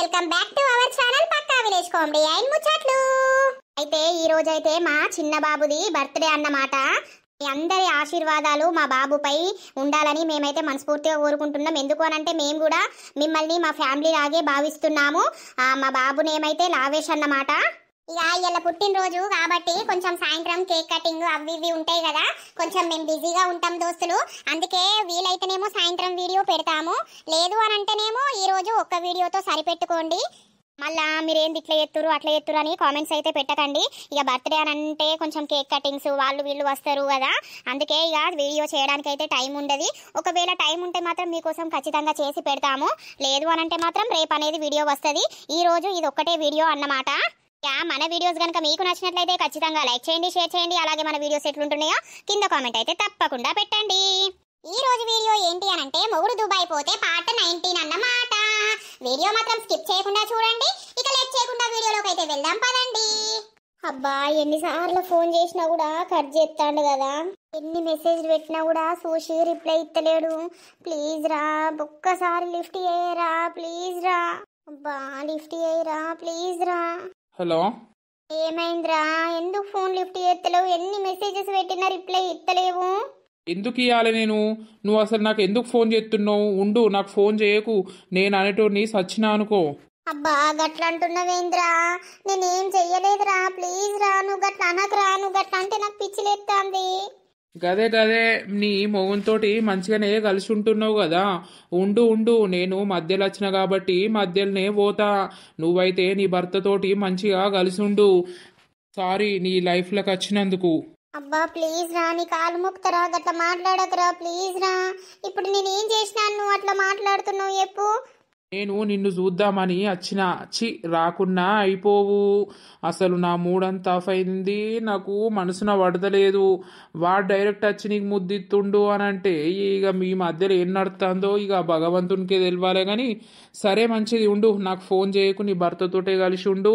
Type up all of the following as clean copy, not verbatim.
Welcome back to our channel పక్కా village comedy and ముచ్చట్లు. అయితే ఈ రోజు అయితే మా చిన్న బాబుది బర్త్డే అన్నమాట. మీ అందరి ఆశీర్వాదాలు మా బాబుపై ఉండాలని మేమైతే మనస్ఫూర్తిగా కోరుకుంటున్నాం. ఎందుకు అనంటే మేము కూడా మిమ్మల్ని మా ఫ్యామిలీ లాగే భావిస్తున్నాము. మా బాబు నేమైతే లావేష్ అన్నమాట. ఇక ఇలా పుట్టినరోజు కాబట్టి కొంచెం సాయంత్రం కేక్ కటింగ్ అవి ఇవి ఉంటాయి కదా, కొంచెం మేము బిజీగా ఉంటాం దోస్తులు. అందుకే వీలైతేనేమో సాయంత్రం వీడియో పెడతాము, లేదు అని అంటేనేమో ఈరోజు ఒక్క వీడియోతో సరిపెట్టుకోండి. మళ్ళా మీరేంది ఇట్లా ఎత్తురు అట్లా ఎత్తురు అని కామెంట్స్ అయితే పెట్టకండి. ఇక బర్త్డే అని అంటే కొంచెం కేక్ కటింగ్స్ వాళ్ళు వీళ్ళు వస్తారు కదా, అందుకే ఇక వీడియో చేయడానికి అయితే టైం ఉండదు. ఒకవేళ టైం ఉంటే మాత్రం మీకోసం ఖచ్చితంగా చేసి పెడతాము, లేదు అని అంటే మాత్రం రేపు అనేది వీడియో వస్తుంది. ఈరోజు ఇది ఒక్కటే వీడియో అన్నమాట. మన వీడియోస్ కనుక మీకు నచ్చినట్లయితే ఖచ్చితంగా లైక్ చేయండి, షేర్ చేయండి. అలాగే మన వీడియోస్ ఎట్లుంటున్నాయో కింద కామెంట్ అయితే తప్పకుండా పెట్టండి. ఈ రోజు వీడియో ఏంటి అని అంటే మొగుడు దుబాయ్ పోతే పార్ట్ 19 అన్నమాట. వీడియో మాత్రం స్కిప్ చేయకుండా చూడండి. ఇక లేట్ చేయకుండా వీడియోలోకి అయితే వెళ్దాం పదండి. అబ్బా ఎన్నిసార్లు ఫోన్ చేసినా కూడా కట్ చేస్తాడు కదా, ఎన్ని మెసేజ్లు పెట్టినా కూడా చూసి రిప్లై ఇస్తలేడు. ప్లీజ్ రా ఒక్కసారి లిఫ్ట్ చేయరా, ప్లీజ్ రా. అబ్బా లిఫ్ట్ చేయరా ప్లీజ్ రా. హలో, ఏమైందిరా? ఎందుకు ఫోన్ లిఫ్ట్ చేస్తలేవు? ఎన్ని మెసేజెస్ పెట్టినా రిప్లై ఇస్తలేవు. ఎందుకు ఇవ్వాలి నేను? నువ్వు అసలు నాకు ఎందుకు ఫోన్ చేస్తున్నావు? ఉండు, నాకు ఫోన్ చేయకు. నేను అనేటోని సచ్చినా అనుకో. అబ్బా గట్ల అంటున్నావేంద్రా? నేనేం చెయ్యలేదురా, ప్లీజ్ రా. నువ్వు గట్ల అనకరా, నువ్వు గట్ల అంటే నాకు పిచ్చిలేస్తుంది. గదే గదే నీ మొగునితోటి మంచిగానే కలిసి ఉంటున్నావు కదా. ఉండు ఉండు, నేను మధ్యలో వచ్చిన కాబట్టి మధ్యలోనే పోతా. నువ్వైతే నీ భర్తతోటి మంచిగా కలిసి ఉండు. సారీ నీ లైఫ్లోకి వచ్చినందుకు. అబ్బా ప్లీజ్ రా, నీ కాలు మొక్కుతారా, గట్ల మాట్లాడకరా ప్లీజ్ రా. ఇప్పుడు నేనేం చేసినాను నువ్వు అట్లా మాట్లాడుతున్నావు చెప్పు? నేను నిన్ను చూద్దామని వచ్చిన, రాకున్నా అయిపోవు. అసలు నా మూడంతా ఆఫ్ అయింది, నాకు మనసున పడతలేదు. వాడు డైరెక్ట్ వచ్చి నీకు ముద్దిత్తుండు అని అంటే ఇక మీ మధ్యలో ఏం నడుతుందో ఇక భగవంతునికే తెలియాలే. కానీ సరే మంచిది, ఉండు. నాకు ఫోన్ చేయకు, నీ భర్తతోటే కలిసి ఉండు.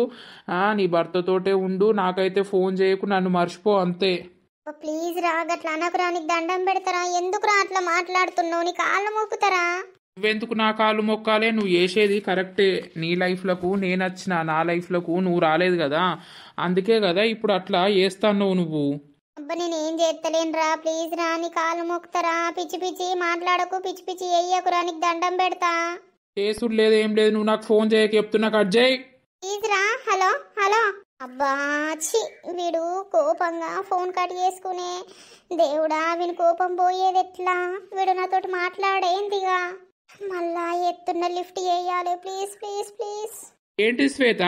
నీ భర్తతోటే ఉండు, నాకైతే ఫోన్ చేయకు, నన్ను మర్చిపో అంతే. ప్లీజ్ రా, గట్ల అనకురా, నీకు దండం పెడతారా. ఎందుకురా అట్లా మాట్లాడుతున్నావు? నీ కాళ్ళు మొక్కుతారా. నువ్వెందుకు నా కాళ్ళు మొక్కాలే? నువ్వు చేసేది కరెక్టే. నీ లైఫ్లకు నేను వచ్చిన, నా లైఫ్లకు నువ్వు రాలేదు కదా, అందుకే కదా ఇప్పుడు అట్లా చేస్తాను నువ్వు. అబ్బా నేనేం చేస్తలేనురా, ప్లీజ్ రా, నీ కాళ్ళు మొక్కుతారా. పిచ్చి పిచ్చి మాట్లాడకు, పిచ్చి పిచ్చి చెయ్యకురా, నీకు దండం పెడతా. చేసుడు లేదు ఏం లేదు, నువ్వు నాకు ఫోన్ చేయక చెప్తున్నా, కట్ చేయి ప్లీజ్ రా. Hello hello. అబ్బా చి, వీడు కోపంగా ఫోన్ కట్ చేసుకునే. దేవుడా వీని కోపం పోయేది ఎట్లా? వీడు నాతోటి మాట్లాడేందిగా, మళ్ళా ఎత్తున్న లిఫ్ట్ చేయాలి. Please please please. ఏంటి శ్వేత?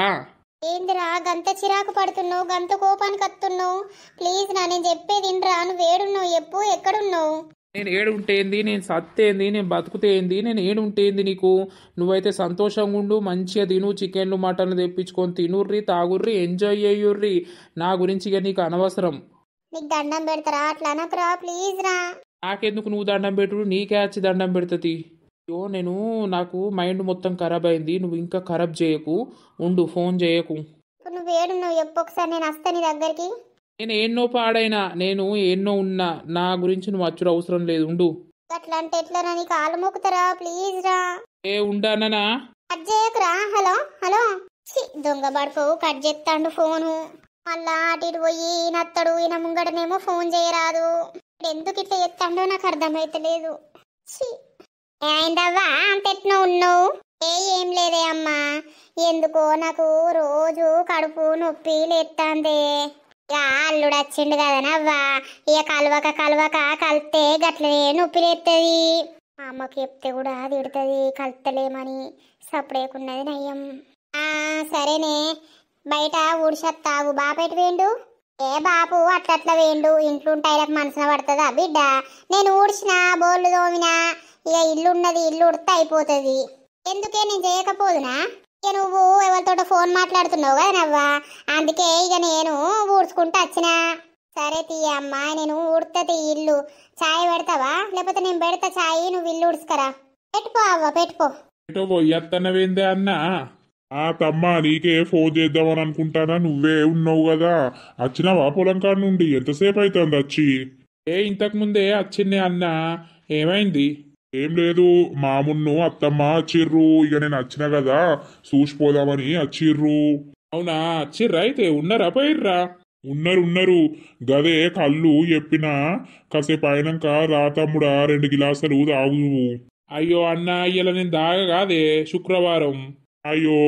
ఏందిరా గంత చిరాకు పడుతున్నావు, గంత కోపానికి వస్తున్నావు? ప్లీజ్ నా, నేను చెప్పేది రా. నువ్వు ఏడున్నావు చెప్పు, ఎక్కడున్నావు? నేను ఏడుంటేంది, నేను సత్తేంది, నేను బతుకుతేంది, నేను ఏడుంటేంది నీకు? నువ్వైతే సంతోషంగా ఉండు, మంచిగా తిను, చికెన్లు మటన్లు తెప్పించుకొని తినుర్రి, తాగుర్రి, ఎంజాయ్ చేయుర్రి. నా గురించి ఇక నీకు అనవసరం. నీకు దండం పెడతారా, అట్లా అనకురా ప్లీజ్ రా. నాకెందుకు నువ్వు దండం పెట్టుడు, నీకే వచ్చి దండం పెడుతుంది. అయ్యో నాకు మైండ్ మొత్తం ఖరాబ్ అయింది. నువ్వు ఇంకా ఖరాబ్ చేయకు, ఉండు, ఫోన్ చేయకు. నువ్వు ఏడున్నావు చెప్పు ఒకసారి, నేను వస్తా నీ దగ్గరికి. నేను ఎన్నో పాడైనా, నేను ఎన్నో ఉన్నా, నా గురించి నువ్వు వచ్చుడు అవసరం లేదు, ఉండు. అట్లా అంటే ఎట్లా రా, నీ కాలు మొక్కుతారా ప్లీజ్ రా. ఉండానా? కట్ చేయకురా. Hello hello. దొంగ పడుకోవు, కట్ చేస్తాడు ఫోను. మళ్ళా అటు ఇటు పోయి నత్తడు, ఈయన ముంగడనేమో ఫోన్ చేయరాదు. ఎందుకు ఇట్లా ఎత్తాడో నాకు అర్థమైతలేదు. ఏందవ్వా అంత ఎట్లా ఉన్నావు? ఏం లేదే అమ్మా, ఎందుకో నాకు రోజు కడుపు నొప్పి లేస్తాందే. ఇక అల్లుడు వచ్చిండు కదనవ్వా, ఇక కలవక కలవక కలితే గట్లనే నొప్పి లేస్తుంది. అమ్మకి చెప్తే కూడా తిడుతుంది కలుతలేమని, సప్పుడేకున్నది నయ్యం. సరేనే, బయట ఊడిసత్తావు. బాపెట్టి వేండు? ఏ బాపు అట్లట్లా వేండు, ఇంట్లో ఉంటాయిలకు మనసున పడుతుందా బిడ్డ? నేను ఊడ్చిన, బోళ్ళు తోమినా, ఇక ఇల్లు ఉన్నది, ఇల్లు ఉడితే అయిపోతుంది. ఎందుకే నేను చేయకపోదునా? ఇక నువ్వు ఎవరితోటో ఫోన్ మాట్లాడుతున్నావు కదా నవ్వా, అందుకే ఇక నేను ఊడ్చుకుంటూ వచ్చిన. సరే తీయ అమ్మా, నేను ఊడుతుంది ఇల్లు. చాయ్ పెడతావా? లేకపోతే నేను పెడతా చాయ్, నువ్వు ఇల్లు ఉడుచుకరా. పెట్టుకో అవ్వ పెట్టుకో. ఎత్తనవేందే అన్నా? తమ్మా నీకే ఫోన్ చేద్దామని అనుకుంటానా, నువ్వే ఉన్నావు కదా. వచ్చినావా పొలం కాడ నుండి? ఎంతసేపు అవుతుంది వచ్చి? ఇంతకు ముందే వచ్చిందే అన్నా, ఏమైంది? ఏం లేదు, మామున్ను అత్తమ్మ వచ్చిర్రు. ఇక నేను వచ్చిన కదా చూసిపోదామని వచ్చిర్రు. అవునా చిర్రా అయితే ఉన్నారా పోయిర్రా? ఉన్నారు గదే కళ్ళు చెప్పినా కాసేపు అయినాక రా తమ్ముడా 2 గిలాసులు తాగు. అయ్యో అన్న ఇలా నేను దాగగాదే శుక్రవారం. అయ్యో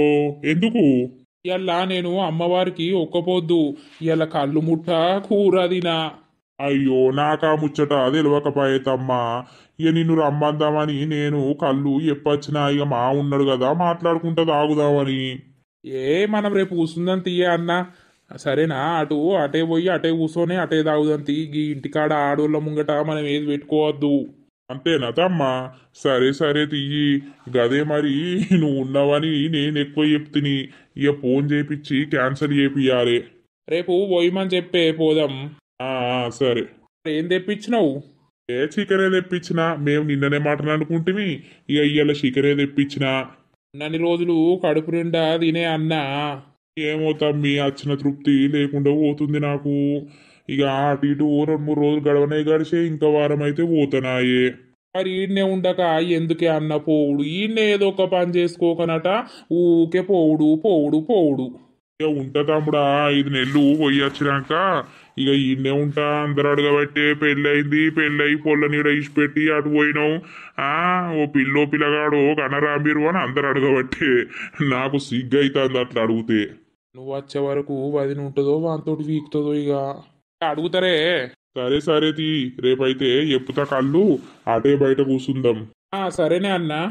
ఎందుకు? ఇలా నేను అమ్మవారికి ఒక్కపోద్దు. ఇలా కళ్ళు ముట్ట కూర తినా. అయ్యో నాకా ముచ్చట తెలియకపాయేతమ్మా. ఇక నిన్ను రమ్మందామని నేను కళ్ళు ఎప్పొచ్చినా ఇక మా ఉన్నాడు కదా మాట్లాడుకుంటా తాగుదామని. మనం రేపు కూసుందని తీయ అన్న. సరేనా అటే పోయి అటే కూర్చొని అటే తాగుదాం తీ. ఈ ఇంటికాడ ఆడోళ్ళ ముంగట మనం ఏది పెట్టుకోవద్దు. అంతేనా తమ్మా? సరే తీయి. గదే మరి నువ్వు ఉన్నావని నేను ఎక్కువ చెప్తిని. ఇక ఫోన్ చేపిచ్చి క్యాన్సిల్ చేపియాలి. రేపు పోయిమని చెప్పే పోదాం. సరే. ఏం తెప్పించినావు? చికెనే తెప్పించిన. మేము నిన్ననే మటన్ అనుకుంటుమి, ఇక ఇయ్యాల చికెనే తెప్పించిన. అన్ని రోజులు కడుపు నిండా తినే అన్నా. ఏమో తమ్మి, వచ్చిన తృప్తి లేకుండా పోతుంది నాకు. ఇక అటు ఇటు 2-3 రోజులు గడవనే గడిచే ఇంకా వారం అయితే పోతున్నాయే. మరి ఈయన్నే ఉండక ఎందుకే అన్న పోవుడు? ఈయన్నే ఏదో ఒక పని చేసుకోకనట ఊకే పోవుడు. ఇక ఉంటా తమ్ముడా, 5 నెలలు పోయి వచ్చినాక ఇక ఈయన్నే ఉంటా. అందరు అడగబట్టే పెళ్ళయి పొల్ల నీడ ఇచ్చిపెట్టి అటు పోయినావు. ఓ పిల్లగాడు కనరాబిరు అని అందరు అడగబట్టే నాకు సిగ్గు అవుతుంది అట్లా అడిగితే. నువ్వు వచ్చే వరకు వదిన ఉంటుందో వానితోటి వీక్తుందో ఇక అడుగుతారే. సరే తీ. రేపైతే ఎప్పుతా కళ్ళు అటే బయట కూసుందాం. సరేనే అన్నా.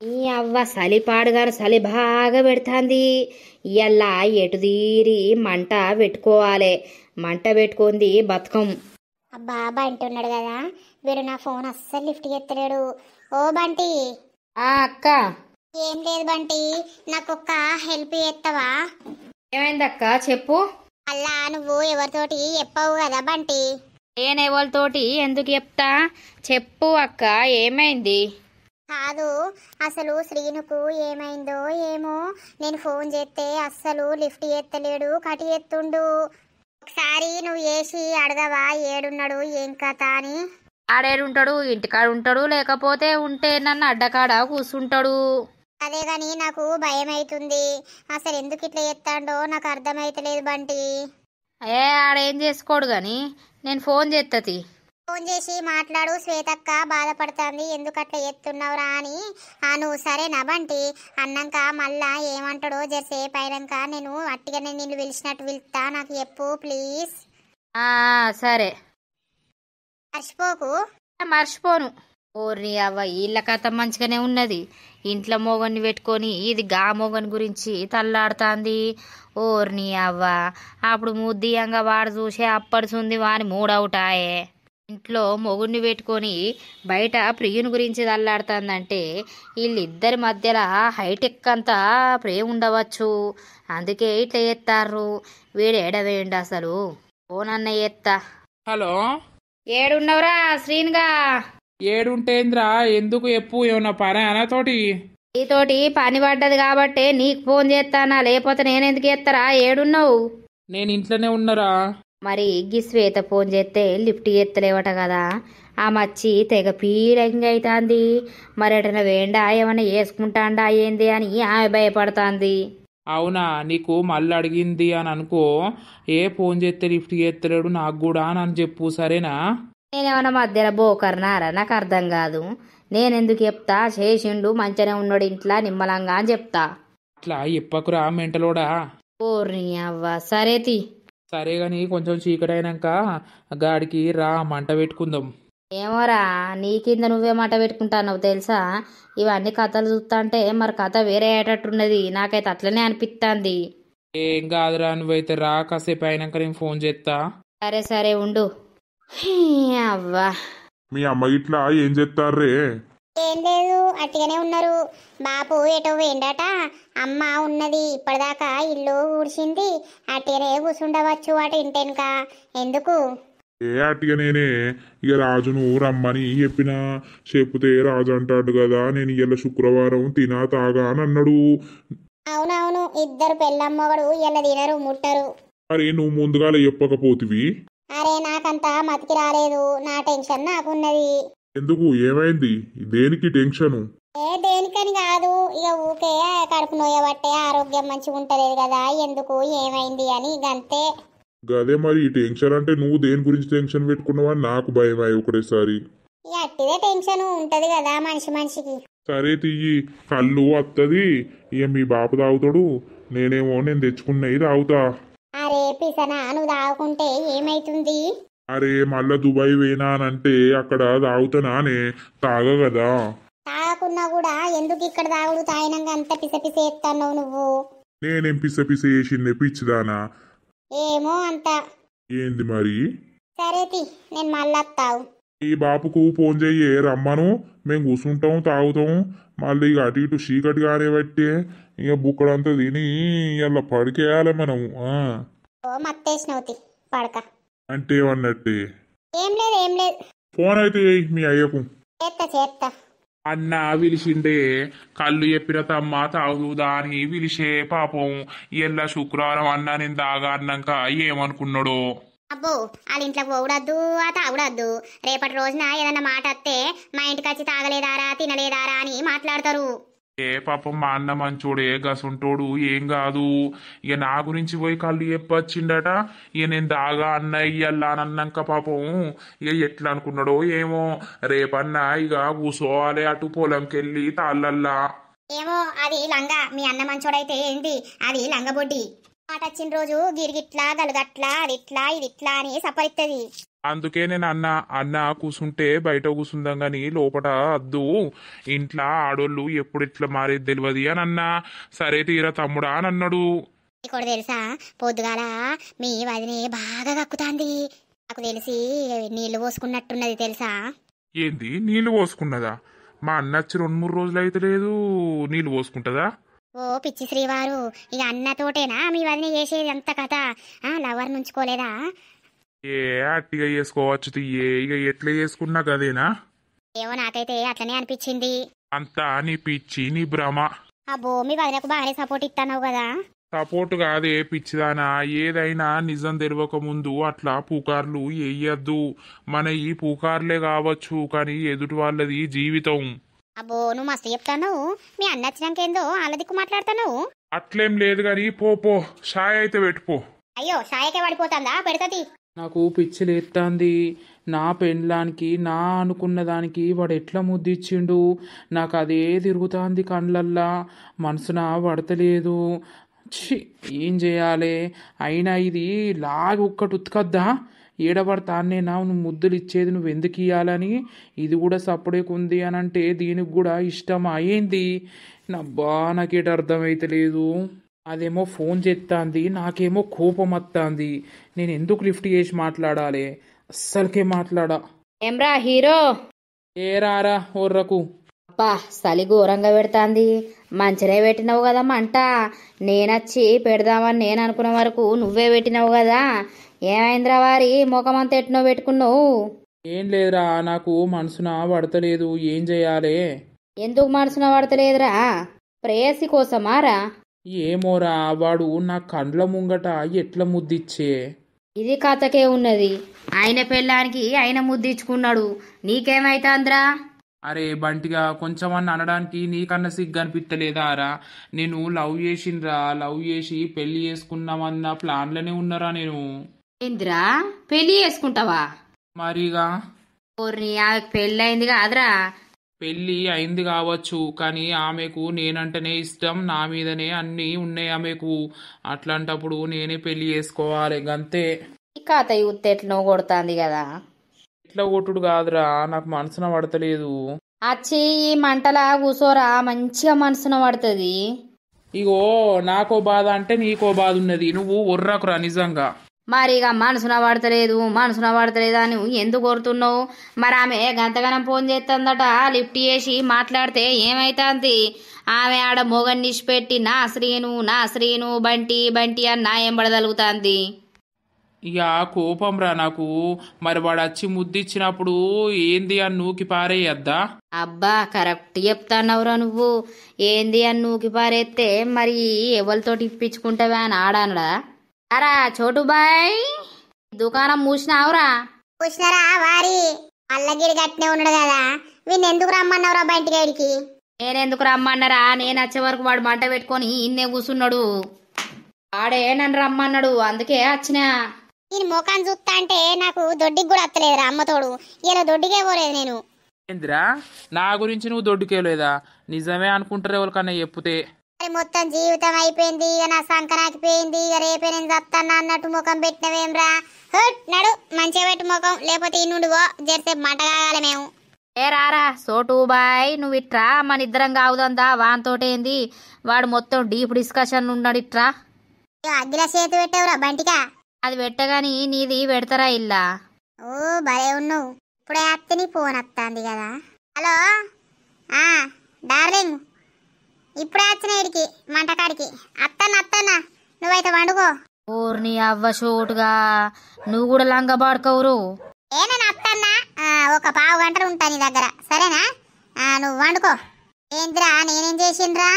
ఈ అవ్వ చలి పాడుగాను చలి బాగా పెడుతుంది. ఇయ్యల్లా ఎటు తీరి మంట పెట్టుకోవాలి. మంట పెట్టుకుంది బతకం. అబ్బా బంటి ఉన్నాడు కదా, వీడు నా ఫోన్ అస్సలు లిఫ్ట్ ఎత్తలేడు. ఓ బంటి. అక్క ఏం లేదు బంటి, నాకొక్క హెల్ప్ చేస్తావా? ఏమైందక్క చెప్పు. అలా నువ్వు ఎవరితోటి చెప్పవు కదా బంటి. నేనెవరితోటి ఎందుకు చెప్తా, చెప్పు అక్క ఏమైంది? కాదు, అసలు శ్రీనుకు ఏమైందో ఏమో. నేను ఫోన్ చేస్తే అస్సలు లిఫ్ట్ ఎత్తలేడు, కటి ఎత్తుండు. ఒకసారి నువ్వు వేసి అడగవా ఏడున్నాడు ఏం కథ అని? ఆడేడుంటాడు, ఇంటికాడ ఉంటాడు, లేకపోతే ఉంటే నన్ను అడ్డకాడ కూర్చుంటాడు. అదే గాని నాకు భయం అవుతుంది. అసలు ఎందుకు ఇట్లా ఎత్తాడో నాకు అర్థమైతలేదు బంటి. ఆడేం చేసుకోడు గాని నేను ఫోన్ చేత్తతి. ఫోన్ చేసి మాట్లాడు, శ్వేతక్క బాధపడుతుంది ఎందుకు అట్లా ఎత్తున్నావురా అని. నువ్వు సరేనా బంటి? అన్నాక మళ్ళా ఏమంటాడో జరసేపు అయినాక నేను అట్టిగానే నిన్ను పిలిచినట్టు పిలుస్తా, నాకు చెప్పు ప్లీజ్. సరే మర్చిపోకు. మర్చిపోను. ఓర్ని అవ్వ వీళ్ళ కథ మంచిగానే ఉన్నది. ఇంట్లో మోగన్ని పెట్టుకొని ఇది గా మోగన్ గురించి తల్లాడుతాంది. ఓర్ని అవ్వ అప్పుడు ముద్దియంగా వాడు చూసే అప్పడుచుంది వాని మూడవుటాయే. ఇంట్లో మొగుడిని పెట్టుకొని బయట ప్రియుని గురించి తల్లాడుతుందంటే వీళ్ళిద్దరి మధ్యలో హైటెక్ అంతా ప్రేమ ఉండవచ్చు. అందుకే ఇట్లా ఎత్తారు. వీడు ఏడవేయండి అసలు. ఓనన్న ఎత్తా. హలో, ఏడున్నవరా శ్రీన్గా? ఏడుంటేంద్రా? ఎందుకు చెప్పు, ఏమన్నా పని అనతోటి? నీతోటి పని పడ్డది కాబట్టే నీకు ఫోన్ చేస్తానా, లేకపోతే నేనెందుకు ఎత్తరా? ఏడున్నావు? నేను ఇంట్లోనే ఉన్నారా. మరి గి శ్వేత ఫోన్ చేస్తే లిఫ్ట్ ఎత్తలేవట కదా. ఆ మచ్చి తెగ పీడంగా అవుతుంది. మరి ఎటన వేండా ఏమన్నా వేసుకుంటాండా ఏంది అని ఆమె భయపడుతుంది. అవునా, నీకు మళ్ళీ అడిగింది అని అనుకో. ఫోన్ చేస్తే లిఫ్ట్ చేస్తలేడు నాకు కూడా అని చెప్పు, సరేనా? నేనేమన్నా మధ్యలో బోకర్నారా? నాకు అర్థం కాదు. నేనెందుకు చెప్తా? చేసిండు మంచిగానే ఉన్నాడు ఇంట్లో నిమ్మలంగా అని చెప్తా. అట్లా చెప్పకురా మెంటలోడా. ఓర్ని అవ్వ సరేతి. సరే గాని కొంచెం చీకటైనాక గాడికి రా, మంట పెట్టుకుందాం. ఏమోరా, నీ కింద నువ్వే మాట పెట్టుకుంటావు తెలుసా. ఇవన్నీ కథలు చూస్తాంటే మరి కథ వేరే అయ్యేటట్టున్నది. నాకైతే అట్లనే అనిపిస్తుంది. ఏం కాదురా, నువ్వైతే రా, కాసేపు అయినాక నేను ఫోన్ చేస్తా. సరే ఉండు. అవ్వా మీ అమ్మ ఇట్లా ఏం చెప్తారే? ఏం లేదు, అట్టిగానే ఉన్నారు. బాపు ఎటో వేండట, అమ్మ ఉన్నది ఇప్పటిదాకా ఇల్లు ఊడ్చింది. అట్టిగానే కూర్చుండవచ్చు అటు ఇంటెనక. ఎందుకు? అట్టిగా నేనే ఇక రాజును రమ్మని చెప్తే రాజు అంటాడు కదా, నేను ఇవాళ శుక్రవారం తినా తాగా అని అన్నాడు. అవునవును, ఇద్దరు పెళ్ళమ్మగడు ఇలా తినరు ముట్టరు. మరి నువ్వు ముందుగా చెప్పకపోతివి? అరే నాకు నాకంతా మతికి రాలేదు. నా టెన్షన్ నాకున్నది. ఎందుకు ఏమైంది? దేనికి టెన్షను? దేనికని కాదు, ఇక ఊకే కడుపు నోయబట్టే ఆరోగ్యం మంచిగా ఉంటలేదు కదా, ఎందుకు ఏమైంది అని గంతే. గదే మరి ఈ టెన్షన్ అంటే నువ్వు దేని గురించి టెన్షన్ పెట్టుకున్నావని నాకు భయమై ఒకటేసారి. ఇక అట్టిదే టెన్షన్ ఉంటది కదా మనిషికి. సరే తియ్యి, కళ్ళు వత్తది. ఇక మీ బాపు తాగుతాడు, నేను తెచ్చుకున్నవి తాగుతా. అరే పిసనా, నువ్వు తాగుకుంటే ఏమైతుంది? అరే మళ్ళా దుబాయ్ పోయినానంటే అక్కడ తాగుతానానే, తాగగదా. తాగకున్నా కూడా ఎందుకు ఇక్కడ తాగుడు? తాగినాక అంత పిస ఎత్తన్నావు నువ్వు. నేనేం పిస చేసిందే పిచ్చిదానా? ఏమో అంత. ఏంది మరి? సరేతి, నేను మళ్ళా తాగు. ఈ బాపుకు ఫోన్ చెయ్యే రమ్మను, మేము కూర్చుంటాం తాగుతాం. మళ్ళీ ఇక అటు ఇటు చీకటి కానే బట్టే ఇక బుక్కడంతా తిని ఇలా పడికేయాలి మనం. ఓ మత్తేసినవుతి పడక అంటే అన్నట్టే. ఏం లేదు. ఫోన్ అయితే చెయ్యి మీ అయ్యకు. చేత్తా. అన్న పిలిచిండే, కళ్ళు చెప్పిన తమ్మ తాగుదా అని పిలిచే. పాపం ఇలా శుక్రవారం అన్న నేను దాగా అన్నాక ఏమనుకున్నాడో. అబ్బో, వాళ్ళ ఇంట్లోకి పోవడద్దు, ఆ తాగుడద్దు. రేపటి రోజున ఏదన్నా మాట వస్తే మా ఇంటికి వచ్చి తాగలేదారా తినలేదారా అని మాట్లాడతారు. పాపం మా అన్న మంచోడే, గసుంటోడు, ఏం కాదు. ఇక నా గురించి పోయి కళ్ళు చెప్పొచ్చిండట. ఇక నేను దాగా అన్న ఇయ్యల్లా అని అన్నాక పాపం ఇక ఎట్లా అనుకున్నాడో ఏమో. రేపన్నా ఇక కూసోవాలి అటు పొలంకి వెళ్ళి తాళ్ళల్లా. ఏమో, అది లంగా. మీ అన్న మంచోడైతే ఏంది, అది లంగబొడ్డి. మాట వచ్చిన రోజు గిరిగిట్లా గలుగట్లా అది ఇట్లా ఇది ఇట్లా అని సపరిస్తుంది. అందుకే నేను అన్న కూసుంటే బయట కూసుందాం గాని లోపల అద్దు, ఇంట్లో ఆడోళ్ళు ఎప్పుడు ఇట్లా మారేది తెలియదు అని అన్నా. సరే తీరా తమ్ముడా అని అన్నాడు. ఇక్కడ తెలుసా, పొద్దుగాల మీ వదినే బాగా కక్కుతాంది. నాకు తెలిసి నీళ్లు పోసుకున్నట్టున్నది తెలుసా. ఏంది నీళ్లు పోసుకున్నదా? మా అన్న వచ్చి 2-3 రోజులు అయితే లేదు, నీళ్లు పోసుకుంటదా? ఓ పిచ్చి శ్రీవారు, ఇక అన్నతోటేనా మీ వదిన చేసేది అంత కథ? లవర్ నుంచుకోలేదా? ఏ అట్టిగా చేసుకోవచ్చు తీయే, ఇక ఎట్లా చేసుకున్నా కదేనా. ఏమో నాకైతే అట్లనే అనిపించింది. అంతా నీ పిచ్చి నీ భ్రమ. అబ్బో, మీ వదినకు బాగానే సపోర్ట్ ఇస్తావు కదా. సపోర్ట్ కాదే పిచ్చిదానా, ఏదైనా నిజం తెలియక ముందు అట్లా పుకార్లు వేయద్దు. మన ఈ పుకార్లే కావచ్చు కానీ ఎదుటి వాళ్ళది జీవితం. అబ్బో, నువ్వు మస్తు చెప్తాను. మీ అన్న వచ్చినాకేందో వాళ్ళ దిక్కు మాట్లాడతాను. అట్లేం లేదు గాని పో షాయ్ అయితే పెట్టుపో. అయ్యో, షాయకే పడిపోతుందా? పెడతది. నాకు పిచ్చి లేస్తుంది. నా పెండ్లానికి నా అనుకున్న దానికి వాడు ఎట్లా ముద్దిచ్చిండు, నాకు అదే తిరుగుతుంది కండ్లల్లా, మనసున పడతలేదు. ఛీ, ఏం చేయాలి? అయినా ఇది లాగి ఒక్కటి ఉతకద్దా? ఏడబడతానేనా నువ్వు ముద్దులు ఇచ్చేది, నువ్వు ఎందుకు ఇయ్యాలని. ఇది కూడా సప్పుడేకుంది అని అంటే దీనికి కూడా ఇష్టం అయ్యింది. నబ్బా, నాకేట అర్థమైతలేదు. అదేమో ఫోన్ చేస్తాంది, నాకేమో కోపం వస్తుంది. నేను ఎందుకు లిఫ్ట్ చేసి మాట్లాడాలి? అస్సలకే మాట్లాడా. ఏమ్రా హీరో? ఏ రారా ఓర్రకు. అబ్బా, చలి ఘోరంగా పెడతాంది. మంచినే పెట్టినావు కదా మంట. నేనొచ్చి పెడదామని నేను అనుకున్న వరకు నువ్వే పెట్టినావు కదా. ఏమైందిరా వారి ముఖమంతా ఎట్నో పెట్టుకున్నావు? ఏం లేదురా, నాకు మనసున పడతలేదు. ఏం చెయ్యాలి? ఎందుకు మనసున పడతలేదురా? ప్రేయసి కోసమారా? ఏమోరా, వాడు నా కండ్ల ముంగట ఎట్లా ముద్దిచ్చే. ఇది కథకే ఉన్నది. ఆయన పెళ్ళానికి ఆయన ముద్దిచ్చుకున్నాడు, నీకేమైతాంద్రా? అరే బంటిగా, కొంచెమన్నా అనడానికి నీకన్నా సిగ్గు అనిపిస్తలేదా రా? నేను లవ్ చేసిండ్రా, లవ్ చేసి పెళ్లి చేసుకున్నామన్న ప్లాన్లోనే ఉన్నారా నేను. ఏంద్రా, పెళ్లి చేసుకుంటావా? మరిగా ఓర్ని, ఆమెకు పెళ్ళయింది కాదురా. పెళ్ళి అయింది కావచ్చు కానీ ఆమెకు నేనంటేనే ఇష్టం, నా మీదనే అన్నీ ఉన్నాయి ఆమెకు. అట్లాంటప్పుడు నేనే పెళ్లి చేసుకోవాలి గంతే. ఈ కథ యూత్ ఎట్లనో కొడుతుంది కదా. ఎట్లా కొట్టుడు కాదురా, నాకు మనసున పడతలేదు. అచ్చి ఈ మంటలా కూసోరా, మంచిగా మనసున పడుతుంది. ఇగో నాకో బాధ అంటే నీకో బాధ ఉన్నది. నువ్వు ఒర్రకురా నిజంగా. మరి ఇక మనసున పడతలేదు అని ఎందుకు కోరుతున్నావు? మరి ఆమె గంతగనం ఫోన్ చేస్తుందట, లిఫ్ట్ చేసి మాట్లాడితే ఏమైతుంది? ఆమె ఆడ మొగన్ని పెట్టి నా శ్రీను బంటి అని నా ఏం పడగలుగుతుంది. ఇక కోపం రా నాకు. మరి వాడు వచ్చి ముద్దిచ్చినప్పుడు ఏంది అని నూకి పారేయద్దా? అబ్బా, కరెక్ట్ చెప్తానవురా నువ్వు. ఏంది అని నూకి పారేస్తే మరి ఎవరితోటి ఇప్పించుకుంటావా అని ఆడానుడా? అరా చోటుబాయ్, దుకాణం మూసినావురా? చూసినారా వారి అల్లగిడి గట్టినే ఉన్నాడు కదా, వీళ్ళు ఎందుకు రమ్మన్నావురా బయటికి ఏడికి? నేనెందుకు రమ్మన్నారా, నేను వచ్చే వరకు వాడు మంట పెట్టుకొని ఇన్నే కూర్చున్నాడు. వాడే నన్ను రమ్మన్నాడు, అందుకే వచ్చినా. నేను ముఖాన్ని చూస్తా అంటే నాకు దొడ్డికి కూడా అత్తలేదురా అమ్మతోడు. ఇలా దొడ్డికే పోలేదు నేను. ఏందిరా నా గురించి నువ్వు దొడ్డుకేలేదా? నిజమే అనుకుంటారు ఎవరికన్నా చెప్తే. మరి మొత్తం జీవితం అయిపోయింది, ఇక నా సంకనాకిపోయింది, ఇక రేపే నేను చస్తానా అన్నట్టు ముఖం పెట్టినవేమ్రా? హట్ నడు, మంచిగా పెట్టు ముఖం, లేకపోతే ఈ నుండి జెర్సేపు మంట కాగాలి మేము. ఏ రారా సోటు బాయ్, నువ్వు ఇట్రా మన ఇద్దరం కావుదందా. వానితోటేంది, వాడు మొత్తం డీప్ డిస్కషన్ ఉన్నాడు. ఇట్రా. అగ్గిలా చేతి పెట్టావురా బంటికా? అది పెట్టగాని నీది పెడతారా ఇల్లా? ఓ భలే ఉన్నావు. ఇప్పుడే అత్తని ఫోన్ వస్తుంది కదా. హలో డార్లింగ్, ఇప్పుడే వచ్చిన ఇడికి మంటకాడికి. అత్తన్నా నువ్వైతే వండుకో. ఊర్ని అవ్వ షోటుగా నువ్వు కూడా లంగ బాడుకోవురు. నేను అత్తన్నా, ఒక పావు గంటలు ఉంటా నీ దగ్గర, సరేనా? నువ్వు వండుకో. ఏంద్రా నేనేం చేసిండ్రా?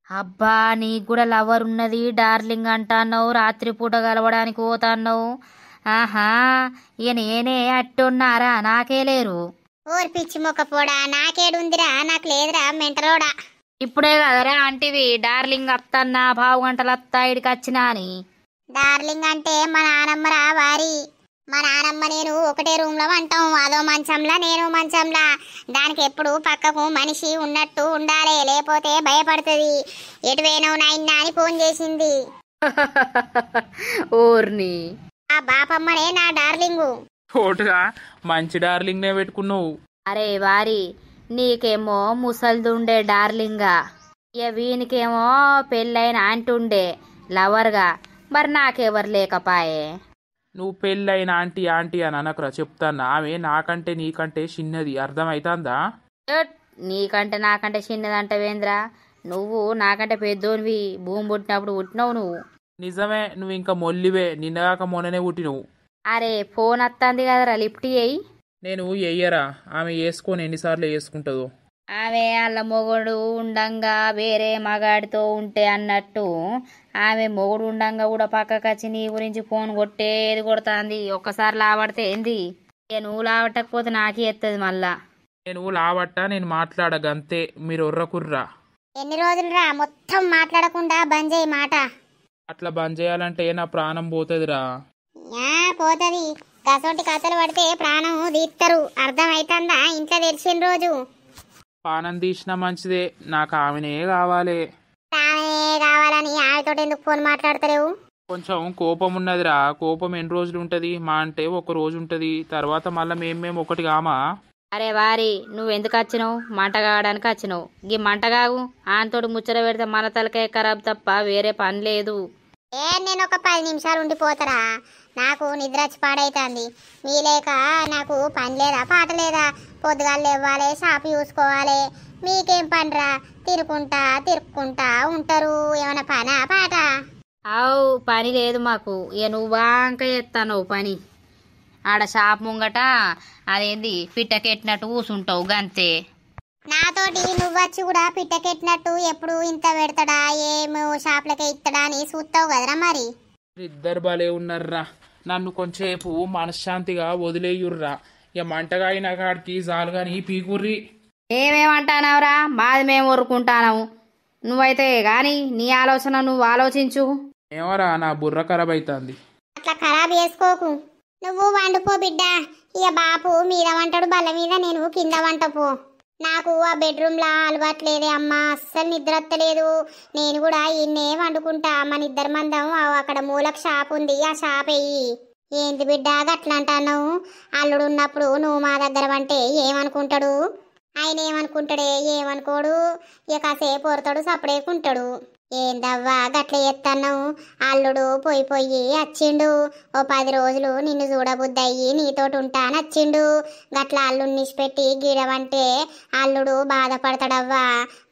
అబ్బా నీకు కూడా లవర్ ఉన్నది డార్లింగ్ అంటాన్నావు, రాత్రిపూట కలవడానికి పోతాన్నావు. ఆహా ఇక నేనే అట్టున్నారా, నాకే లేరు. ఊరి పిచ్చి మొక్క పోడా, నాకేడుందిరా, నాకు లేదురా మెంటలోడా. ఇప్పుడే కదరా అంటివి డార్లింగ్ అత్తన్నా పావు గంటలు అత్తా ఇడికి వచ్చినా అని. డార్లింగ్ అంటే మా నానమ్మరా వారి. మా నానమ్మ నేను ఒకటే రూమ్ లో అంటాం, అదో మంచంలా నేను మంచంలా. దానికి ఎప్పుడు పక్కకు మనిషి ఉన్నట్టు ఉండాలి, లేకపోతే భయపడుతుంది. ఎటువైనావు నాయనా అని ఫోన్ చేసింది. ఊర్ని ఆ బాపమ్మనే నా డార్లింగు. తోటగా మంచి డార్లింగ్నే పెట్టుకున్నావు. అరే వారి, నీకేమో ముసల్దుండే డార్లింగా, ఇక వీనికేమో పెళ్ళైన అంటుండే లవర్గా. మరి నాకెవరు లేకపాయే. నువ్వు పెళ్ళైన ఆంటీ ఆంటీ అని అనకురా, చెప్తాను. ఆమె నాకంటే నీకంటే చిన్నది, అర్థమవుతుందా? ఎట్, నీకంటే నాకంటే చిన్నదంటవేంద్రా? నువ్వు నాకంటే పెద్దోనివి, భూమి పుట్టినప్పుడు పుట్టినవు నువ్వు. నిజమే, నువ్వు ఇంకా మొల్లివే, నిన్నగాక మొన్ననే పుట్టినవు. అరే ఫోన్ వస్తుంది కదరా, లిఫ్ట్ చేయి. నేను ఎయ్యరా, ఆమె వేసుకొని ఎన్నిసార్లు వేసుకుంటుందో. ఆమె వాళ్ళ మొగుడు ఉండంగా వేరే మగాడితో ఉంటే అన్నట్టు, ఆమె మొగుడు ఉండంగా కూడా పక్కకు వచ్చి నీ గురించి ఫోన్ కొట్టేది కొడుతుంది. ఒక్కసారి లావడితే ఏంది, ఇక నువ్వు లావట్టకపోతే నాకే ఎత్తది మళ్ళా. నేను లావట్ట, నేను మాట్లాడగంతే, మీరు ఒర్రకుర్రా. ఎన్ని రోజులురా మొత్తం మాట్లాడకుండా బంద్ చేయి మాట. అట్లా బంద్ చేయాలంటే నా ప్రాణం పోతుందిరా. పోతుంది. కసోటి కథలు పడితే ప్రాణం తీస్తారు, అర్థమైతుందా? ఇంట్లో తెరిచిన రోజు పానం తీసినా మంచిదే, నాకు ఆమెనే కావాలి. ఆమె కావాలని ఆమెతో ఎందుకు ఫోన్ మాట్లాడతలేవు? కొంచెం కోపం ఉన్నదిరా. కోపం ఎన్ని రోజులు ఉంటుంది? మా అంటే ఒక రోజు ఉంటుంది, తర్వాత మళ్ళీ మేము ఒకటి కామా. అరే వారి, నువ్వెందుకు వచ్చినావు? మంట కాగడానికి వచ్చినావు. ఈ మంట కాగు, ఆంతోడు ముచ్చట పెడితే మన తలకాయ ఖరాబ్ తప్ప వేరే పని లేదు. నేను ఒక 10 నిమిషాలు ఉండిపోతారా? నాకు నిద్ర వచ్చి పాడైతుంది. మీ లేక నాకు పని లేదా పాట లేదా? పొద్దుగాలు ఇవ్వాలి, షాపు చూసుకోవాలి. మీకేం పనిరా? తిరుక్కుంటా ఉంటారు. ఏమైనా పనా పాట? అవు పని లేదు మాకు. ఇక నువ్వు బాంక చేస్తావు పని. ఆడ షాప్ ముంగట అదేంది పిట్టకెట్టినట్టు కూసుంటావు గంతే. నాతోటి నువ్వచ్చి కూడా పిట్టకెట్టినట్టు ఎప్పుడు ఇంత పెడతాడా, ఏమో షాప్లకే ఇస్తాడా అని చూస్తావు కదరా. మరి ఇద్దరు భలే ఉన్నారా. నన్ను కొంచెంసేపు మనశ్శాంతిగా వదిలేయుర్రా. ఇక మంటగా అయిన కాడికి జాలుగాని పీకుర్రి. ఏమేమంటానవరా? మాది మేము ఊరుకుంటాను. నువ్వైతే గాని నీ ఆలోచన నువ్వు ఆలోచించు. ఏమరా, నా బుర్ర ఖరాబ్ అవుతుంది. అట్లా ఖరాబ్ చేసుకోకు. నువ్వు వండుకో బిడ్డ. ఇక బాపు మీద వంటడు బల్ల మీద, నేను కింద వంటపో. నాకు ఆ బెడ్రూమ్లా అలవాట్లేదే అమ్మా, అస్సలు నిద్ర వస్తలేదు. నేను కూడా ఇన్నే వండుకుంటా. మన ఇద్దరి మందం అక్కడ మూలకు షాప్ ఉంది, ఆ షాప్ వెయ్యి. ఏంది బిడ్డ గట్లా అంటున్నావు? అల్లుడు ఉన్నప్పుడు నువ్వు మా దగ్గర వంటే ఏమనుకుంటాడు? ఆయన ఏమనుకుంటాడే? ఏమనుకోడు. ఇక కాసేపు ఒరతాడు, సపడేకుంటాడు. ఏందవ్వా గట్ల ఎత్తన్నావు? అల్లుడు పోయి వచ్చిండు. ఓ 10 రోజులు నిన్ను చూడబుద్దయ్యి నీతోటి ఉంటానొచ్చిండు. గట్ల అల్లుడిని పెట్టి గీడవంటే అల్లుడు బాధపడతాడవ్వా.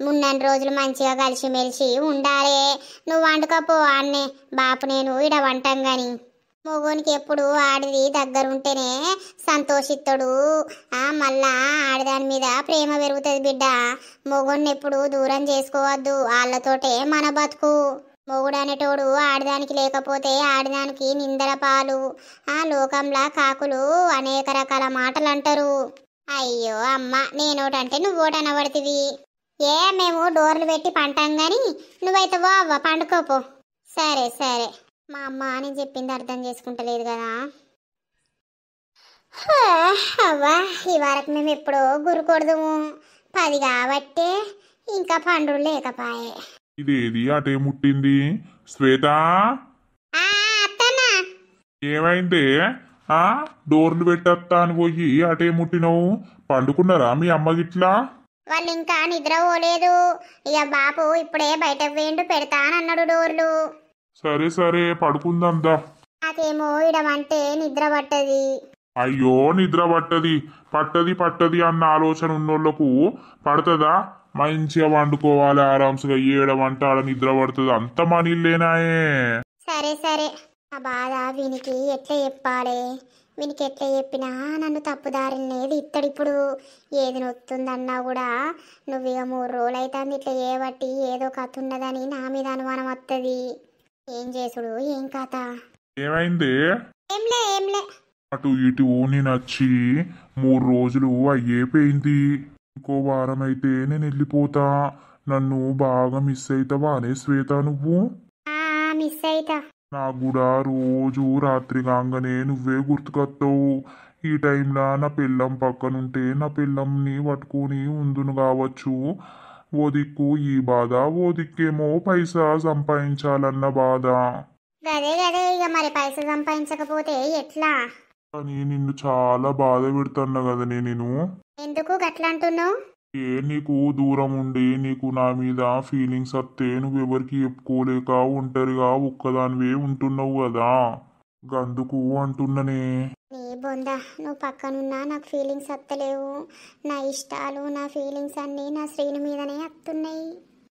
మున్నన్ని రోజులు మంచిగా కలిసిమెలిసి ఉండాలి. నువ్వు వండుకపో అన్నే. బాపు నేను ఇడ వంటాం గాని. మొగోనికి ఎప్పుడు ఆడిది దగ్గరుంటేనే సంతోషిస్తాడు. మళ్ళా ఆడదాని మీద ప్రేమ పెరుగుతుంది బిడ్డ. మొగోన్ని ఎప్పుడు దూరం చేసుకోవద్దు. వాళ్ళతోటే మన బతుకు. మొగుడు అనేటోడు ఆడదానికి లేకపోతే ఆడదానికి నిందల పాలు. ఆ లోకంలా కాకులు అనేక రకాల మాటలు అంటారు. అయ్యో అమ్మ, నేనోటంటే నువ్వోటి అనబడితివి. మేము డోర్లు పెట్టి పంటాం గాని నువ్వైతే వా అవ్వ పండుకోపో. సరే సరే. మా అమ్మ నేను చెప్పింది అర్థం చేసుకుంటలేదు కదా. అవ్వా, ఈ వారకు మేము ఎప్పుడో గురుకొడదుము. 10 కాబట్టే ఇంకా పండుగ లేకపాయే. ఇదేది అటే ముట్టింది? శ్వేత, అత్తన్నా ఏమైందే? డోర్లు పెట్టత్తా అని పోయి అటే ముట్టినవు. పండుకున్నారా మీ అమ్మ గిట్లా? వాళ్ళు ఇంకా నిద్ర పోలేదు. ఇక బాపు ఇప్పుడే బయటకు వేండు పెడతానన్నాడు డోర్లు. సరే సరే, పడుకుందా. నాకేమో ఇడమంటే నిద్ర పట్టది. అయ్యో, నిద్ర పట్టది పట్టది అన్న ఆలోచన ఉన్నోళ్లకు పడుతుందా? మంచిగా వండుకోవాలి ఆరాంసుగా. ఏడమంట ఆడ నిద్ర పడుతుంది. అంత మనీళ్ళేనాయే. సరే సరే. ఆ బాధ వీనికి ఎట్లా చెప్పాలి? వీనికి ఎట్లా చెప్పినా నన్ను తప్పుదారినేది ఇత్తడిప్పుడు. ఏది నొత్తుందన్నా కూడా నువ్వు ఇక 3 రోజులు అవుతుంది ఇట్లా చేయబట్టి ఏదో కథ ఉన్నదని నా మీద అనుమానం వస్తుంది. ఏం చేసుడు ఏం కథ? ఏమైంది? ఏంలే. అటు ఇటు నేను వచ్చి 3 రోజులు అయ్యేపోయింది. ఇంకో వారం అయితే నేను వెళ్ళిపోతా. నన్ను బాగా మిస్ అవుతావా అనే శ్వేత నువ్వు? మిస్ అయితా. నాకు కూడా రోజు రాత్రి కాగానే నువ్వే గుర్తుకొస్తావు. ఈ టైంలో నా పిల్లం పక్కనుంటే నా పిల్లంని పట్టుకొని ఉందును కావచ్చు. ఓ దిక్కు ఈ బాధ, ఓ దిక్కేమో పైసా సంపాదించాలన్న బాధ. గదే ఇక మరి పైసలు సంపాదించకపోతే ఎట్లా? కానీ నిన్ను చాలా బాధ పెడుతున్నా కదనే నేను. ఎందుకు గట్లా అంటున్నావు? నీకు దూరం ఉండి నీకు నా మీద ఫీలింగ్స్ వస్తే నువ్వెవరికి చెప్పుకోలేక ఒంటరిగా ఒక్కదానివే ఉంటున్నావు కదా, గందుకు అంటున్ననే. నీ బొంద, నువ్వు పక్కనున్నా నాకు ఫీలింగ్స్ వస్తలేవు. నా ఇష్టాలు నా ఫీలింగ్స్ అన్నీ నా శ్రీను మీదనే వస్తున్నాయి.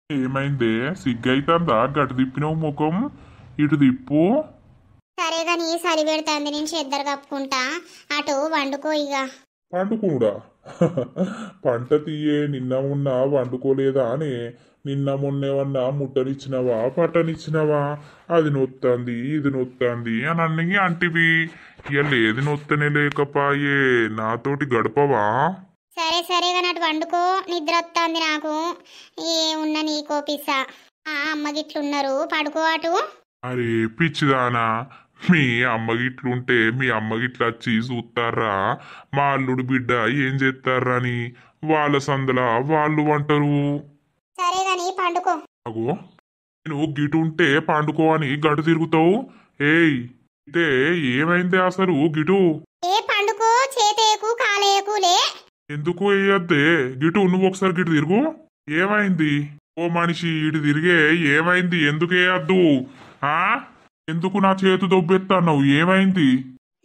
ఏమైందే? సిగ్గైతుందా? గటు తిప్పినవు ముఖం, ఇటు తిప్పు. సరే గాని సరి పెడుతుంది. నేను చెద్దరు కప్పుకుంటా. అటు వండుకో ఇక. పండుకునుడా? పంట తీయే. నిన్న మొన్న వండుకోలేదా అని? నిన్న మొన్నేమన్నా ముట్టనిచ్చినవా పట్టనిచ్చినవా? అది నొత్తంది ఇది నొత్తంది అని అన్నీ అంటివి. ఇక లేది నొత్తనే లేకపాయే. నాతోటి గడపవా? సరే కానీ అటు వండుకో. నిద్ర వస్తుంది నాకు. ఏమున్నా నీకో పిసా. అమ్మ గిట్లున్నారు, పడుకో అటు. అరే పిచ్చిదానా, మీ అమ్మ గిట్లుంటే మీ అమ్మ గిట్ల వచ్చి చూస్తారా? మా అల్లుడు బిడ్డ ఏం చేస్తారా అని వాళ్ళ సందల వాళ్ళు అంటారు. సరే గాని పండుకో. అగో, నేను గిటుంటే పండుకో అని గడు తిరుగుతావు. ఏయ్ ఇదే ఏమైంది అసలు గిటు? పండుకో, చేతేకు కాలేకులే. ఎందుకు వేయద్దే గిటు? నువ్వు ఒకసారి గిటు తిరుగు. ఏమైంది? ఓ మనిషి ఇటు తిరిగే. ఏమైంది? ఎందుకు వేయద్దు? ఎందుకు నా చేతు దొబ్బెత్తన్నావు? ఏమైంది?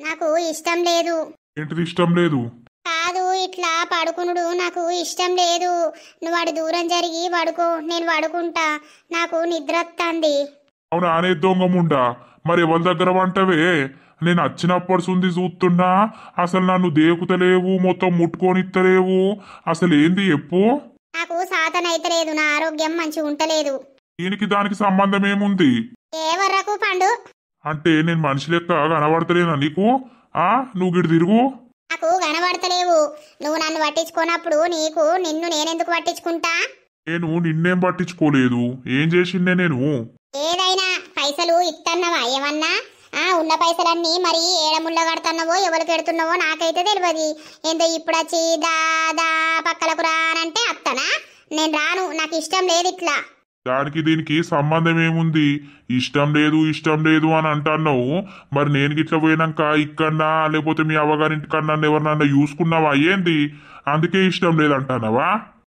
నాకు ఇష్టం లేదు. ఏంటిది ఇష్టం లేదు? కాదు, ఇట్లా పడుకునుడు నాకు ఇష్టం లేదు. నువ్వు వాడు దూరం జరిగి పడుకో, నేను పడుకుంటా. నాకు నిద్ర వస్తుంది. అవునా? అనే దొంగముండా, మరి ఎవరి దగ్గర వంటవే? నేను వచ్చినప్పటి సుంది చూస్తున్నా. అసలు నన్ను దేకుతలేవు, మొత్తం ముట్టుకొనిత్తలేవు. అసలు ఏంది చెప్పు? నాకు సాధన అయితే లేదు. నా ఆరోగ్యం మంచిగా ఉంటలేదు. దీనికి దానికి సంబంధం ఏముంది? వరకు పండు అంటే నేను మనిషి లెక్క కనబడతలేనా నీకు? నువ్వు గిడి తిరుగు. నాకు కనబడతలేవు. నువ్వు నన్ను పట్టించుకున్నప్పుడు నిన్ను నేనెందుకు పట్టించుకుంటా? నేను నిన్నేం పట్టించుకోలేదు. ఏం చేసిందే నేను? ఏదైనా పైసలు ఇత్తన్నవా ఏమన్నా? ఉన్న పైసలన్నీ మరి ఏడముళ్ళ కడుతున్నావో ఎవరు పెడుతున్నావో నాకైతే తెలియదు. ఏందో ఇప్పుడు వచ్చి దాదా పక్కలకు రానంటే అత్తనా? నేను రాను. నాకు ఇష్టం లేదు ఇట్లా. దానికి దీనికి సంబంధం ఏముంది? ఇష్టం లేదు అని అంటున్నావు. మరి నేను గిట్ల పోయినాక ఇక్కడన్నా లేకపోతే మీ అవ్వగారింటికన్నా ఎవరినన్నా చూసుకున్నావా ఏంది? అందుకే ఇష్టం లేదంటున్నావా?